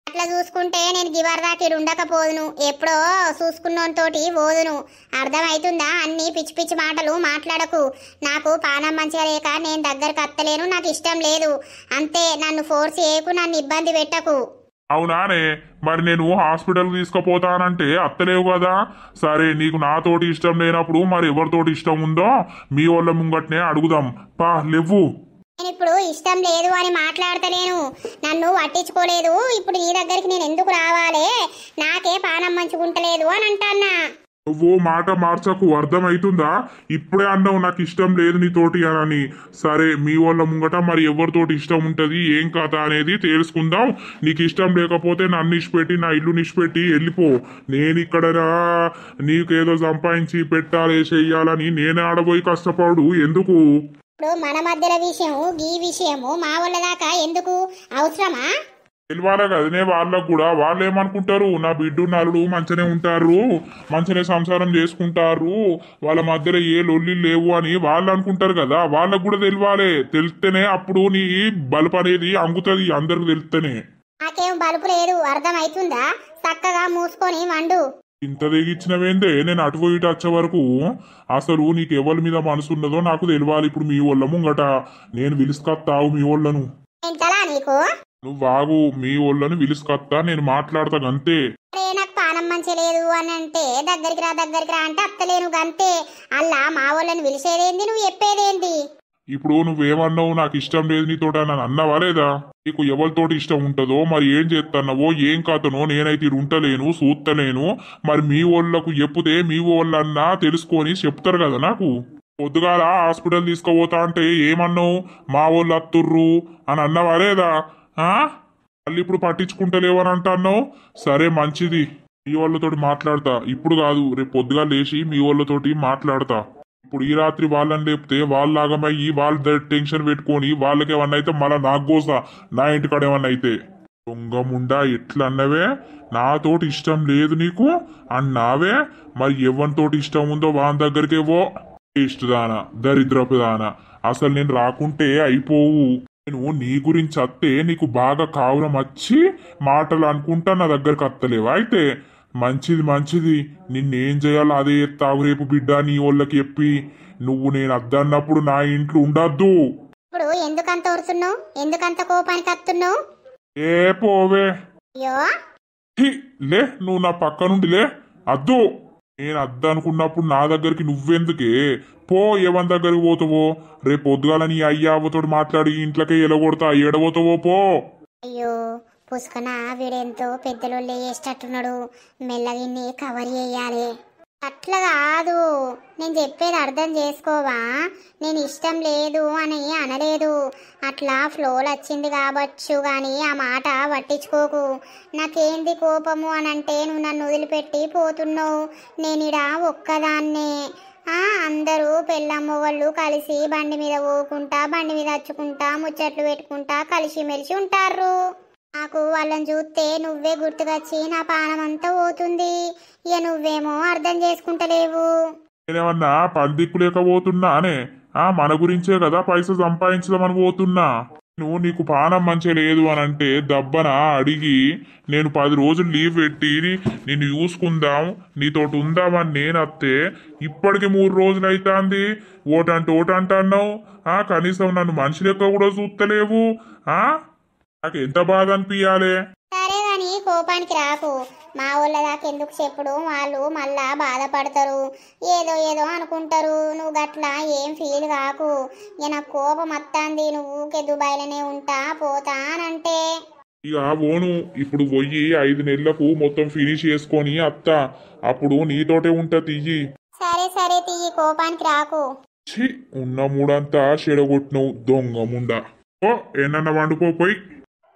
అట్లా చూసుకుంటే నేను గివర్దాకి ఉండకపోదును. ఎప్పుడో చూసుకున్నోతోటి పోదును. అర్థమవుతుందా? అన్ని పిచ్చి పిచ్చి మాటలు మాట్లాడకు. నాకు పానం మంచిగా లేక నేను దగ్గరకు అత్తలేను. నాకు ఇష్టం లేదు అంతే. నన్ను ఫోర్స్ చేయకు, నన్ను ఇబ్బంది పెట్టకు. అవునానే? మరి నేను హాస్పిటల్కి తీసుకుపోతానంటే అత్తలేవు కదా. సరే, నీకు నాతోటి ఇష్టం లేనప్పుడు మరి ఎవరితోటి ఇష్టం ఉందో మీ వాళ్ళ ముంగట్నే అడుగుదాం. పా లేవు. నేను ఇప్పుడు ఇష్టం లేదు అని మాట్లాడతలేను. నన్ను పట్టించుకోలేదు. ఇప్పుడు నీ దగ్గరికి నేను ఎందుకు రావాలి? నాకే పానం మంచుకుంటలేదు అని అంటాన్నా. నువ్వు మాట మార్చకు, అర్థమైతుందా? ఇప్పుడే అన్నావు నాకు ఇష్టం లేదు నీతోటి అని. సరే మీ వాళ్ళ ముంగట మరి ఎవరితోటి ఇష్టం ఉంటది ఏం కథ అనేది తెలుసుకుందాం. నీకు ఇష్టం లేకపోతే నన్ను ఇచ్చిపెట్టి నా ఇల్లు నిష్పెట్టి వెళ్ళిపో. నేను ఇక్కడ నీకేదో సంపాదించి పెట్టాలి చెయ్యాలని నేనే ఆడబోయి కష్టపడు ఎందుకు? ఇప్పుడు మన మధ్యల విషయము ఈ విషయము మా వాళ్ళ దాకా ఎందుకు అవసరమా? తెలియాలి కదనే వాళ్ళకు కూడా. వాళ్ళు ఏమనుకుంటారు, నా బిడ్డు నలుడు మంచిగానే ఉంటారు, మంచిగానే సంసారం చేసుకుంటారు, వాళ్ళ మధ్యలో ఏ లొల్లి లేవు అని వాళ్ళు అనుకుంటారు కదా. వాళ్ళకు కూడా తెలియాలి. తెలిస్తేనే అప్పుడు నీ బలుపు అనేది అంగుతుంది అందరికి తెలిస్తేనే. నాకేం బలుపు లేదు, అర్థమైతుందా? చక్కగా మూసుకొని వండు. ఇంత తెగిచ్చినవేందే నేను అటు ఇటు వచ్చే వరకు? అసలు నీకు ఎవరి మీద మనసు ఉన్నదో నాకు తెలియాలి. ఇప్పుడు మీ వాళ్ళ ముంగట నేను పిలుసుకొస్తావు మీ వాళ్ళను. ఎంతలా నీకు? నువ్వు వాగు, మీ వాళ్ళని పిలుసుకొస్తా, నేను మాట్లాడతా గంతే. నాకు పానం మంచి లేదు అని అంటే దగ్గరికి రా అంటే అత్తలేను గంతే. అల్లా మా వాళ్ళని పిలిచేదేంది, నువ్వు చెప్పేదేంది? ఇప్పుడు నువ్వేమన్నావు, నాకు ఇష్టం లేదు నీతోట నన్ను అన్నావా లేదా? నీకు ఎవరితోటి ఇష్టం ఉంటుందో మరి ఏం చేస్తున్నావో ఏం కథనో నేనైతే ఇది ఉంటలేను చూస్తలేను. మరి మీ వాళ్ళకు చెప్తే మీ వాళ్ళన్నా తెలుసుకొని చెప్తారు కదా నాకు. పొద్దుగాల హాస్పిటల్ తీసుకుపోతా అంటే ఏమన్నావు, మా వాళ్ళు అత్తుర్రు అని అన్నావా లేదా? మళ్ళీ ఇప్పుడు పట్టించుకుంటలేవు అని అంటున్నావు. సరే మంచిది, మీ వాళ్ళతోటి మాట్లాడతా. ఇప్పుడు కాదు, రేపు పొద్దుగా లేచి మీ వాళ్ళతోటి మాట్లాడతా. ఇప్పుడు ఈ రాత్రి వాళ్ళని లేపితే వాళ్ళలాగమయ్యి వాళ్ళు టెన్షన్ పెట్టుకొని వాళ్ళకి ఏమన్నా అయితే మళ్ళీ నాకు గోసా నా ఇంటికాడ ఏమన్నా అయితే. దొంగముండా ఎట్లా అన్నవే, నాతోటి ఇష్టం లేదు నీకు అన్నావే. మరి ఎవరితోటి ఇష్టం ఉందో వాళ్ళ దగ్గరికేవో. ఇష్టదానా దరిద్రపుదానా, అసలు నేను రాకుంటే అయిపోవు. నేను నీ గురించి అత్తే నీకు బాగా కావురం వచ్చి మాటలు అనుకుంటా నా దగ్గరకు అత్తలేవా? అయితే మంచిది, నిన్నేం చేయాలో అదే ఎత్తావు రేపు బిడ్డ నీ వాళ్ళకి చెప్పి. నువ్వు నేను అద్దన్నప్పుడు నా ఇంట్లో ఉండద్దు. ఇప్పుడు ఎందుకంత వరుతున్నావు, ఎందుకంత కోపానికి అత్తున్నావు? ఏ పోవే, అయ్యో లే నువ్వు నా పక్క నుండి లే. అద్దు, నేను అద్దనుకున్నప్పుడు నా దగ్గరికి నువ్వెందుకే? పో, ఎవరి దగ్గరికి పోతావో. రేపు పొద్దుగాల నీ అయ్యావతోటి మాట్లాడి ఇంట్లోకే ఎలగొడతా, ఏడబోతావో పో. అయ్యో పుష్కన వీడెంతో పెద్దలు లేచేటట్టున్నాడు, మెల్లగిన్ని కవర్ చేయాలి. అట్లా కాదు, నేను చెప్పేది అర్థం చేసుకోవా? నేను ఇష్టం లేదు అని అనలేదు, అట్లా ఫ్లోలో వచ్చింది కావచ్చు కానీ ఆ మాట పట్టించుకోకు. నాకేంది కోపము అని అంటే నువ్వు నన్ను వదిలిపెట్టి పోతున్నావు. నేనిడా ఒక్కదాన్నే. అందరూ పెళ్ళమ్మ వాళ్ళు కలిసి బండి మీద పోకుంటా బండి మీద వచ్చుకుంటా ముచ్చట్లు పెట్టుకుంటా కలిసిమెలిసి ఉంటారు. నాకు వాళ్ళని చూస్తే నువ్వే గుర్తుకొచ్చి నా పానం అంతా పోతుంది. ఇక నువ్వేమో అర్థం చేసుకుంటలేవు. నేనేమన్నా పందిక్కు లేకపోతున్నా అనే? మన గురించే కదా పైసలు సంపాదించదామని పోతున్నా. నేను నీకు పానం మంచిగా లేదు అని అంటే దబ్బన అడిగి నేను 10 రోజులు లీవ్ పెట్టి నిన్ను చూసుకుందాం నీతోటి ఉందామని నేను అత్తే ఇప్పటికి 3 రోజులు అవుతుంది. ఓటంటున్నావు. కనీసం నన్ను మనిషి లెక్క కూడా చూస్తలేవు. నాకు ఎంత బాధ అనిపించాలి. సరే గాని కోపానికి రాకు. మా వాళ్ళ దాకా ఎందుకు చెప్పుడు, వాళ్ళు మళ్ళా బాధపడతారు, ఏదో అనుకుంటారు. నువ్వు గట్లా ఏం ఫీల్ కాకు. ఇక నాకు కోపం వస్తుంది, నువ్వు ఊకే దుబాయ్లోనే ఉంటా పోతా అనంటే. ఇక ఓను ఇప్పుడు పోయి 5 నెలలకు మొత్తం ఫినిష్ చేసుకొని అత్త, అప్పుడు నీతోటే ఉంటా తియ్యి. సరే తియ్యి, కోపానికి రాకు. ఉన్న మూడంతా చెడగొట్టినవు దొంగముండా. ఓ ఏనన్నా వండుకోపోయి.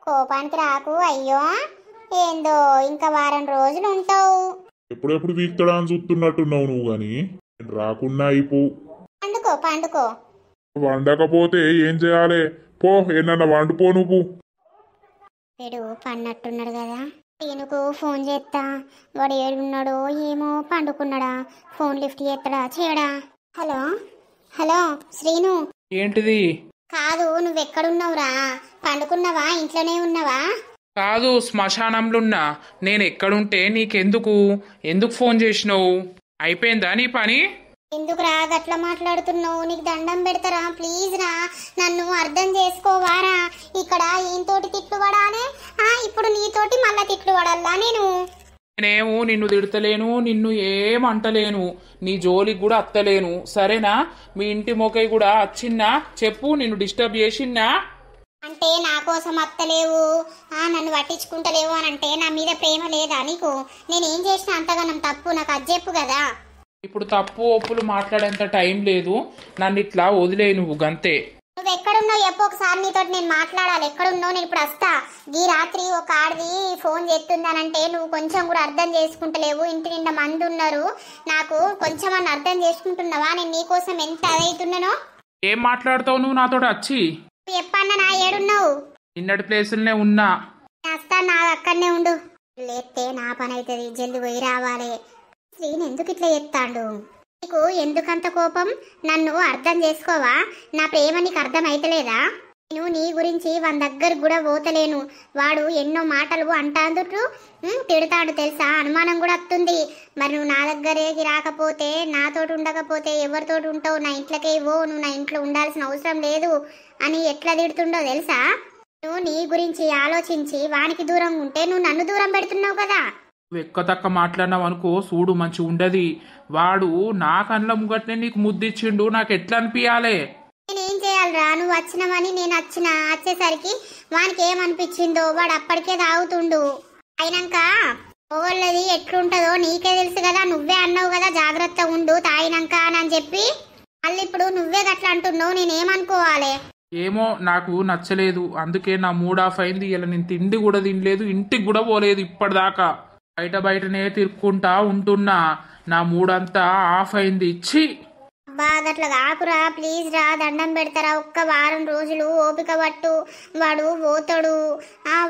కోపానికి రాకు. అయ్యో ఏందో ఇంకా వారం రోజులు ఉంటావు. ఎప్పుడెప్పుడు వీక్తడా అని చూస్తున్నట్టున్నావు నువ్వు గాని. రాకున్నా అయిపో. పండుకో. వండకపోతే ఏం చేయాలి? పో ఏనన్నా వండుపో నువ్వు. వీడు పన్నట్టున్నాడు కదా, ఈయనకు ఫోన్ చేస్తా. వాడు ఏడున్నాడో ఏమో, పండుకున్నాడా? ఫోన్ లిఫ్ట్ చేస్తాడా చేయడా? హలో శ్రీను. ఏంటిది? కాదు, నువ్వెక్కడున్నావురా? పండుకున్నావా, ఇంట్లోనే ఉన్నావా? కాదు, శ్మశానంలోన్నా. నేను ఎక్కడుంటే నీకెందుకు? ఎందుకు ఫోన్ చేసినావు? అయిపోయిందా నీ పని? ఎందుకురా గట్లా మాట్లాడుతున్నావు? నీకు దండం పెడతారా, ప్లీజ్ రా, నన్ను అర్థం చేసుకోవారా? ఇక్కడ ఈయనతోటి తిట్లు పడానే, ఇప్పుడు నీతోటి మళ్ళా తిట్లు పడాలా? నేనేమో నిన్ను తిడతలేను, నిన్ను ఏమంటలేను, నీ జోలికి కూడా అత్తలేను, సరేనా? మీ ఇంటి మొక్కై కూడా వచ్చిన్నా చెప్పు, నిన్ను డిస్టర్బ్ చేసిన్నా? అంటే నా కోసం అత్తలేవు నన్ను పట్టించుకుంటలేవు అని అంటే నా మీద ప్రేమ లేదా నీకు? నేనేం చేసినా అంతగానం తప్పు, నాకు అది చెప్పు కదా. ఇప్పుడు తప్పు ఒప్పులు మాట్లాడేంత టైం లేదు, నన్ను ఇట్లా వదిలే నువ్వు గంతే. నువ్వు ఎక్కడున్నావు చెప్పు ఒకసారి, నీతో నేను మాట్లాడాలి. ఎక్కడున్నావు? నేను ఇప్పుడు వస్తా. ఈ రాత్రి ఒక ఆడది ఫోన్ చేస్తుందనంటే నువ్వు కొంచెం కూడా అర్థం చేసుకుంటలేవు. ఇంటి నిండా మంది ఉన్నారు, నాకు కొంచెం అన్న అర్థం చేసుకుంటున్నావా? నేను నీకోసం ఎంత అదవుతున్నానో. ఏం మాట్లాడతావు నువ్వు నాతో వచ్చి? చెప్పన్నా నా ఏడున్నావు? నిన్నటి ప్లేసులనే ఉన్నా. వస్తా, నా అక్కడనే ఉండు. లేస్తే నా పని అవుతుంది, జల్ది పోయి రావాలి. శ్రీని ఎందుకు ఇట్లా చెప్తాడు? నీకు ఎందుకంత కోపం? నన్ను అర్థం చేసుకోవా? నా ప్రేమ నీకు అర్థం అయితలేదా? నేను నీ గురించి వాని దగ్గర కూడా పోతలేను. వాడు ఎన్నో మాటలు అంటాందుకు తిడతాడు తెలుసా, అనుమానం కూడా వస్తుంది. మరి నువ్వు నా దగ్గరికి రాకపోతే, నాతోటి ఉండకపోతే ఎవరితోటి ఉంటావు? నా ఇంట్లోకే ఇవ్వు, నువ్వు నా ఇంట్లో ఉండాల్సిన అవసరం లేదు అని ఎట్లా తిడుతుండో తెలుసా? నువ్వు నీ గురించి ఆలోచించి వానికి దూరంగా ఉంటే నువ్వు నన్ను దూరం పెడుతున్నావు కదా. నువ్వు ఎక్క తక్క మాట్లాడినావు అనుకో చూడు మంచి ఉండది. వాడు నా కళ్ళ ముగట్నే నీకు ముద్దిచ్చిండు, నాకు ఎట్లా అనిపించాలే? నేనేం చేయాలరా? నువ్వు వచ్చినావని నేను వచ్చేసరికి వానికి ఏమనిపించిందో వాడు అప్పటికే తాగుతుండు. అయినాక ఓళ్ళది ఎట్లుంటదో నీకే తెలుసు కదా, నువ్వే అన్నావు కదా జాగ్రత్త ఉండు తాగినాక అని చెప్పి. మళ్ళీ ఇప్పుడు నువ్వే గట్లా అంటున్నావు, నేనేమనుకోవాలి? ఏమో నాకు నచ్చలేదు, అందుకే నా మూడ్ ఆఫ్ అయింది. ఇలా నేను తిండి కూడా తినలేదు, ఇంటికి కూడా పోలేదు ఇప్పటిదాకా. బయటనే తిరుక్కుంటా ఉంటున్నా, నా మూడంతా ఆఫ్ అయింది. ఇచ్చి బాగా అట్లా కాకురా, ప్లీజ్ రా, దండం పెడతారా. ఒక్క వారం రోజులు ఓపిక పట్టు, వాడు పోతాడు.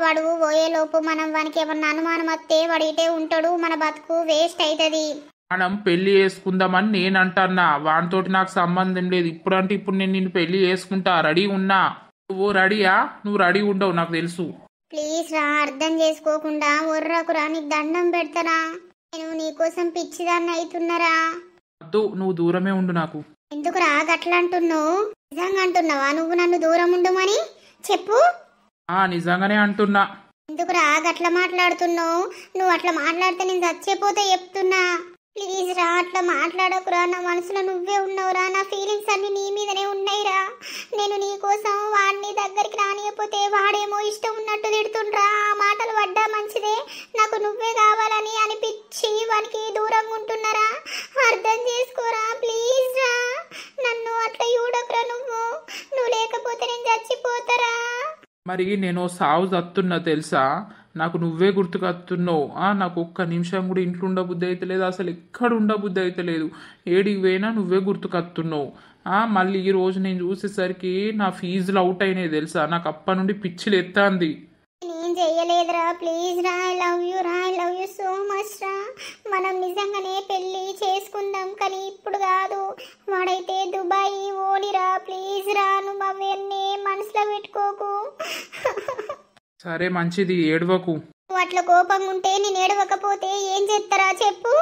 వాడు పోయేలోపు మనం వానికి ఏమన్నా అనుమానం వస్తే వాడు ఇటే ఉంటాడు, మన బతుకు వేస్ట్ అవుతుంది. మనం పెళ్లి చేసుకుందామని నేను అంటన్నా, వానితోటి నాకు సంబంధం లేదు. ఇప్పుడంటే ఇప్పుడు నేను నిన్ను పెళ్లి చేసుకుంటా, రెడీ ఉన్నా. నువ్వు రెడీయా? నువ్వు రెడీ ఉండవు నాకు తెలుసు. ప్లీజ్ రా, అర్థం చేసుకోకుండా ఒర్రకురా, నీకు దండం పెడతారా. నేను నీకోసం పిచ్చిదాన్ని అవుతున్నారా? వద్దు, నువ్వు దూరమే ఉండు నాకు. ఎందుకురా గట్లా అంటున్నావు? నిజంగా అంటున్నావా నువ్వు నన్ను దూరం ఉండమని? చెప్పు. నిజంగానే అంటున్నా. ఎందుకురా గట్లా మాట్లాడుతున్నావు? నువ్వు అట్లా మాట్లాడితే నేను చచ్చిపోతే చెప్తున్నా. ప్లీజ్ రా, అట్లా మాట్లాడకురా. నా మనసులో నువ్వే ఉన్నావురా, నా ఫీలింగ్స్ అన్ని నీ మీదనే ఉన్నాయిరా. నేను నీ కోసం వాడిని దగ్గరికి రానియకపోతే వాడేమో ఇష్టం ఉన్నట్టు తిడుతుండ్రా. ఆ మాటలు పడ్డా మంచిదే, నాకు నువ్వే కావాలని అనిపించి వానికి దూరంగా ఉంటున్నారా. అర్థం చేసుకోరా ప్లీజ్ రా, నన్ను అట్లా చూడకురా. నువ్వు లేకపోతే నేను చచ్చిపోతారా. మరి నేను సావు చస్తున్నా తెలుసా? నాకు నువ్వే గుర్తుకొస్తున్నావు. నాకు ఒక్క నిమిషం కూడా ఇంట్లో ఉండబుద్ధి అయితే లేదు, అసలు ఎక్కడ ఉండబుద్ధి అయితే లేదు. ఏడికి పోయినా నువ్వే గుర్తుకొస్తున్నావు. మళ్ళీ ఈ రోజు నేను చూసేసరికి నా ఫీజులు అవుట్ అయినాయి తెలుసా? నాకు అప్ప నుండి పిచ్చిలు ఎత్తాంది. నేను చెయ్యలేదురా, ప్లీజ్ రా. ఐ లవ్ యూ రా, I love you so much రా. మనం నిజంగానే పెళ్ళి చేసుకుందాం, కానీ ఇప్పుడు కాదు. వాడైతే దుబాయ్ ఓడిరా, ప్లీజ్ రా. నువ్వు అవన్నీ మనసులో పెట్టుకోకు. సరే మంచిది, ఏడవకు. నువ్వు అట్లా కోపంగా ఉంటే నేను ఏడవకపోతే ఏం చేస్తారా చెప్పు?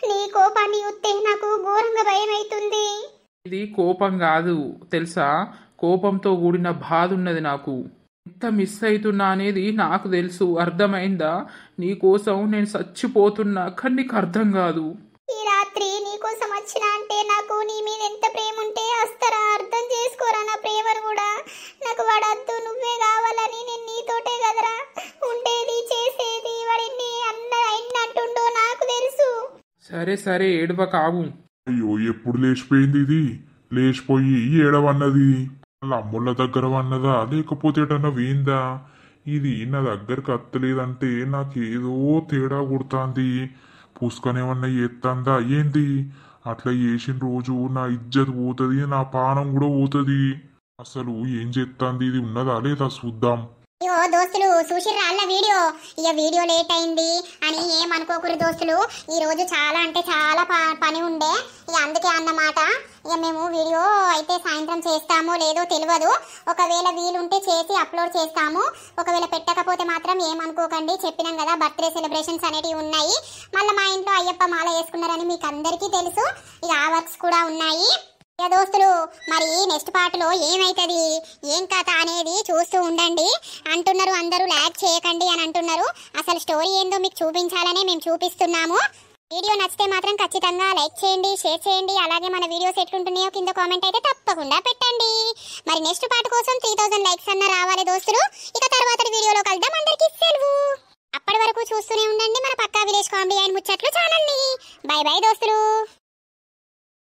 నీ కోపాన్ని చూస్తే నాకు ఘోరంగా భయం అవుతుంది. ఇది కోపం కాదు తెలుసా, కోపంతో కూడిన బాధ ఉన్నది. నాకు ఎంత మిస్ అవుతున్నా అనేది నాకు తెలుసు, అర్థమైందా? నీ కోసం నేను చచ్చిపోతున్నా, కానీ నీకు అర్థం కాదు. ఈ రాత్రి నీకోసం వచ్చినా అంటే నాకు నీ మీద ఎంత ప్రేమ ఉంటే వస్తారా? అర్థం చేసుకోరా నా ప్రేమను కూడా. నాకు వాడద్దు, నువ్వే కావాలని నేను నీతోటే కదరా ఉండేది చేసేది. వాడిని అన్నంటుండో నాకు తెలుసు. సరే ఏడవ కావు. అయ్యో ఎప్పుడు లేచిపోయింది ఇది? లేచిపోయి ఏడవన్నది వాళ్ళ అమ్ముళ్ళ దగ్గర వన్నదా లేకపోతే ఎటన్నా వేయిందా? ఇది నా దగ్గరకు అత్తలేదంటే నాకేదో తేడా కొడుతుంది. పుస్తకనేమన్నా ఎత్తందా ఏంది? అట్లా చేసిన రోజు నా ఇజ్జత్ పోతుంది, నా పానం కూడా పోతుంది. అసలు ఏం చేస్తుంది? ఇది ఉన్నదా లేదా చూద్దాం. అయ్యో దోస్తులు, చూసిర్రా అల్ల వీడియో? ఇక వీడియో లేట్ అయింది అని ఏమనుకోకూడదు దోస్తులు. ఈ రోజు చాలా అంటే చాలా పని ఉండే, ఇక అందుకే అన్నమాట. ఇక మేము వీడియో అయితే సాయంత్రం చేస్తామో లేదో తెలియదు. ఒకవేళ వీలుంటే చేసి అప్లోడ్ చేస్తాము, ఒకవేళ పెట్టకపోతే మాత్రం ఏమనుకోకండి. చెప్పినాం కదా, బర్త్డే సెలబ్రేషన్స్ అనేటివి ఉన్నాయి. మళ్ళీ మా ఇంట్లో అయ్యప్ప మాల వేసుకున్నారని మీకు అందరికీ తెలుసు. ఇక ఆ వర్క్స్ కూడా ఉన్నాయి. ఇక దోస్తులు, మరి నెక్స్ట్ పార్ట్లో ఏమైతుంది, ఏం కథ అనేది చూస్తూ ఉండండి అంటున్నారు అందరూ. లైక్ చేయకండి అని అంటున్నారు. అసలు స్టోరీ ఏందో మీకు చూపించాలనే మేము చూపిస్తున్నాము. వీడియో నచ్చితే మాత్రం ఖచ్చితంగా లైక్ చేయండి, షేర్ చేయండి. అలాగే మన వీడియోస్ ఎట్లుంటున్నాయో కింద కామెంట్ అయితే తప్పకుండా పెట్టండి. మరి నెక్స్ట్ పార్ట్ కోసం 3000 లైక్స్ అన్న రావాలి దోస్తులు. ఇక తర్వాత వీడియోలో కలుద్దాం. అందరికీ సెలవు. అప్పటి వరకు చూస్తూనే ఉండండి మన పక్కా విలేజ్ కామెడీ అండ్ ముచ్చట్లు ఛానల్ ని. బై బై దోస్తులు.